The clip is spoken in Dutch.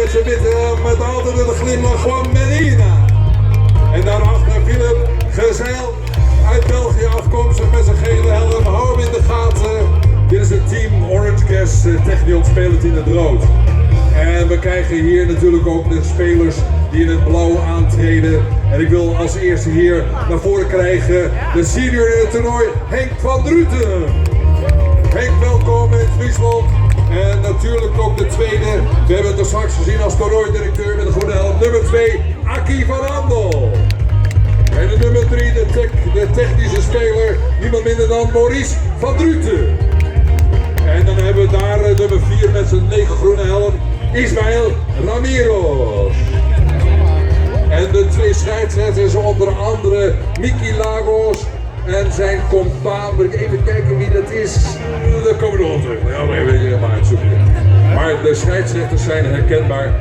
met zijn witte, met altijd een glimlach, Juan Medina. En daarachter Philip Gezel uit België afkomstig met zijn gele helm. Hou hem in de gaten. Dit is het team Orange Gas Technion spelend in het rood. En we krijgen hier natuurlijk ook de spelers die in het blauw aantreden. En ik wil als eerste hier naar voren krijgen de senior in het toernooi, Henk van Druten. Henk, welkom in Friesland. En natuurlijk ook de tweede. We hebben het er straks gezien als toernooidirecteur met de groene helm. Nummer 2, Aki van Andel. En de nummer 3, de technische speler, niemand minder dan Maurice van Druten. En dan hebben we daar nummer 4 met zijn 9 groene helm, Ismael Ramirez. En de 2 scheidsrechters onder andere Miki Lagos en zijn compaan. Moet ik even kijken wie dat is? Daar komen we nog op terug. Ja, maar even uitzoeken. Maar de scheidsrechters zijn herkenbaar.